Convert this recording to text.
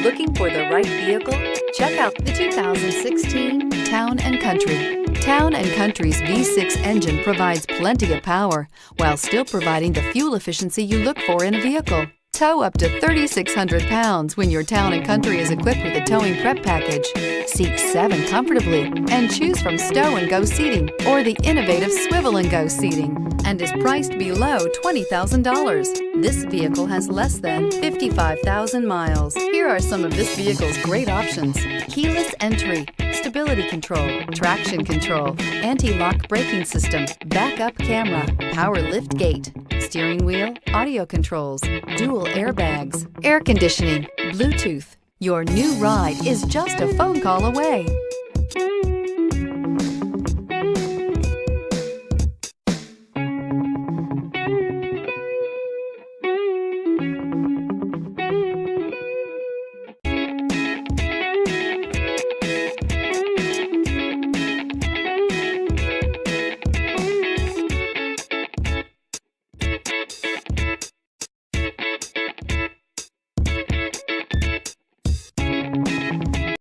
Looking for the right vehicle? Check out the 2016 Town & Country. Town & Country's V6 engine provides plenty of power while still providing the fuel efficiency you look for in a vehicle. Tow up to 3,600 pounds when your Town & Country is equipped with a towing prep package. Seat 7 comfortably and choose from stow and go seating or the innovative swivel and go seating, and is priced below $20,000. This vehicle has less than 55,000 miles. Here are some of this vehicle's great options: keyless entry, stability control, traction control, anti-lock braking system, backup camera, power lift gate, steering wheel audio controls, dual airbags, air conditioning, Bluetooth. Your new ride is just a phone call away.